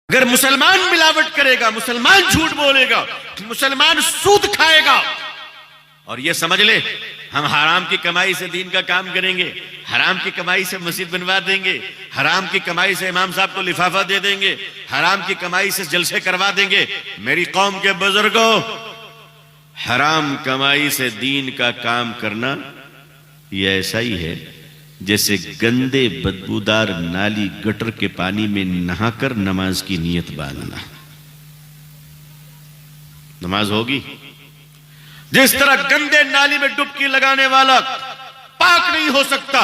اگر مسلمان ملاوٹ کرے گا، مسلمان جھوٹ بولے گا، مسلمان سود کھائے گا، اور یہ سمجھ لے ہم حرام کی کمائی سے دین کا کام کریں گے، حرام کی کمائی سے مسجد بنوا دیں گے، حرام کی کمائی سے امام صاحب کو لفافہ دے دیں گے، حرام کی کمائی سے جلسے کروا دیں گے، میری قوم کے بزرگوں، حرام کمائی سے دین کا کام کرنا یہ ایسا ہی ہے جیسے گندے بدبودار نالی گٹر کے پانی میں نہا کر نماز کی نیت باندھنا۔ نماز ہوگی؟ جس طرح گندے نالی میں ڈبکی لگانے والا پاک نہیں ہو سکتا،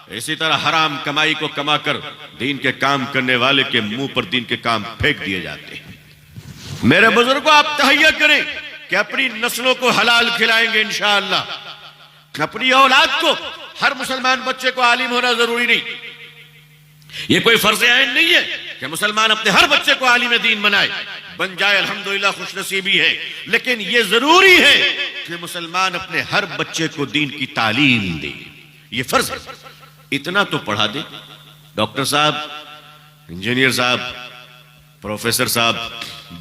اسی طرح حرام کمائی کو کما کر دین کے کام کرنے والے کے منہ پر دین کے کام پھینک دیے جاتے ہیں۔ میرے بزرگوں، آپ تہیہ کریں کہ اپنی نسلوں کو حلال کھلائیں گے انشاءاللہ۔ اپنی اولاد کو، ہر مسلمان بچے کو عالم ہونا ضروری نہیں، یہ کوئی فرض عین نہیں ہے کہ مسلمان اپنے ہر بچے کو عالم دین بنائے، بن جائے الحمدللہ، خوش نصیبی ہے، لیکن یہ ضروری ہے کہ مسلمان اپنے ہر بچے کو دین کی تعلیم دے، یہ فرض ہے۔ اتنا تو پڑھا دے، ڈاکٹر صاحب، انجینئر صاحب، پروفیسر صاحب،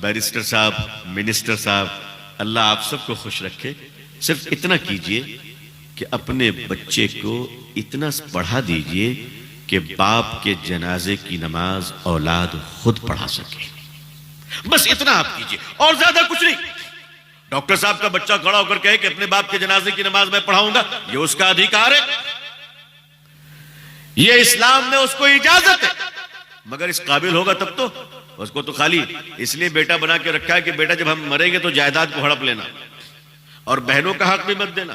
بیرسٹر صاحب، منسٹر صاحب، اللہ آپ سب کو خوش رکھے، صرف اتنا کیجئے کہ اپنے بچے کو اتنا پڑھا دیجئے کہ باپ کے جنازے کی نماز اولاد خود پڑھا سکے، بس اتنا آپ کیجئے، اور زیادہ کچھ نہیں۔ ڈاکٹر صاحب کا بچہ کھڑا ہو کر کہے کہ اپنے باپ کے جنازے کی نماز میں پڑھاؤں گا، یہ اس کا ادھیکار ہے، یہ اسلام میں اس کو اجازت ہے، مگر اس قابل ہوگا تب تو۔ اس کو تو خالی اس لیے بیٹا بنا کے رکھا ہے کہ بیٹا جب ہم مریں گے تو جائیداد کو ہڑپ لینا، اور بہنوں کا حق بھی مت دینا۔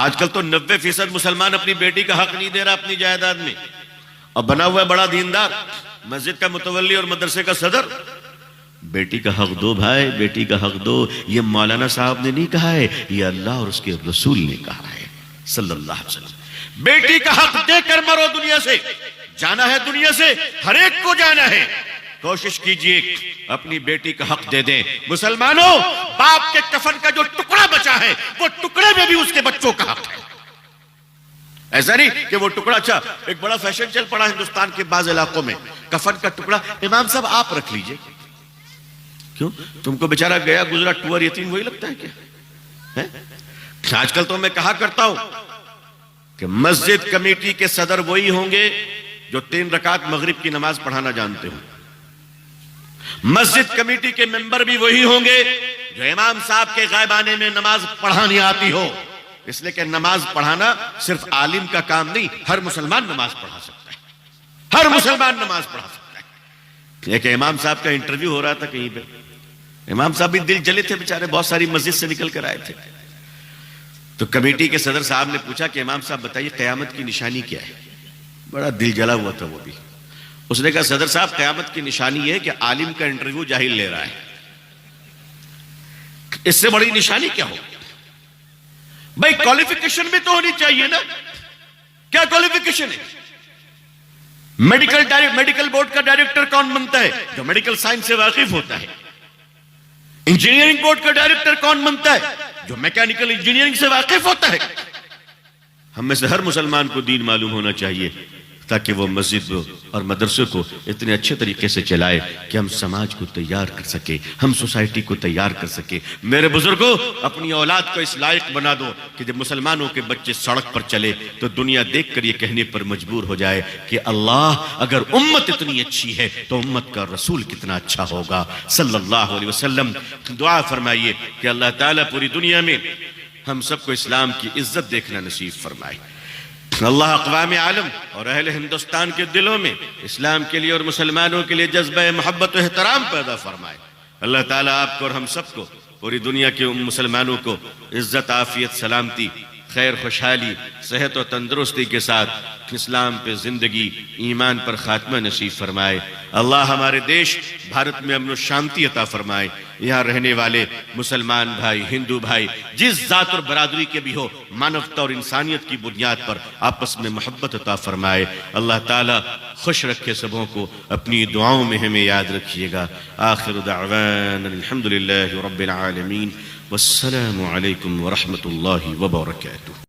آج کل تو 90% مسلمان اپنی بیٹی کا حق نہیں دے رہا اپنی جائیداد میں، اور بنا ہوا ہے بڑا دیندار، مسجد کا متولی اور مدرسے کا صدر۔ بیٹی کا حق دو بھائی، بیٹی کا حق دو، یہ مولانا صاحب نے نہیں کہا ہے، یہ اللہ اور اس کے رسول نے کہا ہے صلی اللہ علیہ وسلم۔ بیٹی کا حق دے کر مرو، دنیا سے جانا ہے، دنیا سے ہر ایک کو جانا ہے، کوشش کیجئے اپنی بیٹی کا حق دے دیں۔ مسلمانوں، باپ کے کفن کا جو ٹکڑا بچا ہے، وہ ٹکڑے میں بھی اس کے بچوں کا حق ہے۔ ایسا نہیں کہ وہ ٹکڑا، اچھا ایک بڑا فیشن چل پڑا ہندوستان کے بعض علاقوں میں، کفن کا ٹکڑا امام صاحب آپ رکھ لیجئے۔ کیوں؟ تم کو بیچارہ گیا گزرا ٹور یتیم وہی لگتا ہے کیا؟ آج کل تو میں کہا کرتا ہوں کہ مسجد کمیٹی کے صدر وہی ہوں گے جو 3 رکعت مغرب کی نماز پڑھانا جانتے ہوں، مسجد کمیٹی کے ممبر بھی وہی ہوں گے جو امام صاحب کے غائبانے میں نماز پڑھانی آتی ہو، اس لیے کہ نماز پڑھانا صرف عالم کا کام نہیں، ہر مسلمان نماز پڑھا سکتا ہے، ہر مسلمان نماز پڑھا سکتا ہے۔ ایک امام صاحب کا انٹرویو ہو رہا تھا کہیں پہ، امام صاحب بھی دل جلے تھے بیچارے، بہت ساری مسجد سے نکل کر آئے تھے، تو کمیٹی کے صدر صاحب نے پوچھا کہ امام صاحب بتائیے قیامت کی نشانی کیا ہے؟ بڑا دل جلا ہوا تھا وہ بھی۔ اس نے کہا صدر صاحب قیامت کی نشانی یہ ہے کہ عالم کا انٹرویو جاہل لے رہا ہے، اس سے بڑی نشانی کیا ہو؟ بھائی کوالیفیکیشن بھی تو ہونی چاہیے نا، کیا کوالیفیکیشن ہے؟ میڈیکل بورڈ کا ڈائریکٹر کون بنتا ہے؟ جو میڈیکل سائنس سے واقف ہوتا ہے۔ انجینئرنگ بورڈ کا ڈائریکٹر کون بنتا ہے؟ جو میکینیکل انجینئرنگ سے واقف ہوتا ہے۔ ہم میں سے ہر مسلمان کو دین معلوم ہونا چاہیے تاکہ وہ مسجد اور مدرسے کو اتنے اچھے طریقے سے چلائے کہ ہم سماج کو تیار کر سکے، ہم سوسائٹی کو تیار کر سکے۔ میرے بزرگوں، اپنی اولاد کو اس لائق بنا دو کہ جب مسلمانوں کے بچے سڑک پر چلے تو دنیا دیکھ کر یہ کہنے پر مجبور ہو جائے کہ اللہ، اگر امت اتنی اچھی ہے تو امت کا رسول کتنا اچھا ہوگا صلی اللہ علیہ وسلم۔ دعا فرمائیے کہ اللہ تعالیٰ پوری دنیا میں ہم سب کو اسلام کی عزت دیکھنا نصیب فرمائے۔ اللہ اقوام عالم اور اہل ہندوستان کے دلوں میں اسلام کے لیے اور مسلمانوں کے لیے جذبہ محبت و احترام پیدا فرمائے۔ اللہ تعالیٰ آپ کو اور ہم سب کو، پوری دنیا کے مسلمانوں کو عزت، عافیت، سلامتی، خیر، خوشحالی، صحت و تندرستی کے ساتھ اسلام پہ زندگی، ایمان پر خاتمہ نصیب فرمائے۔ اللہ ہمارے دیش بھارت میں امن و شانتی عطا فرمائے۔ یہاں رہنے والے مسلمان بھائی، ہندو بھائی، جس ذات اور برادری کے بھی ہو، مانوتا اور انسانیت کی بنیاد پر آپس میں محبت عطا فرمائے۔ اللہ تعالیٰ خوش رکھے سبوں کو، اپنی دعاؤں میں ہمیں یاد رکھیے گا۔ آخر دعوانا الحمدللہ رب العالمین، والسلام علیکم ورحمۃ اللہ وبرکاتہ۔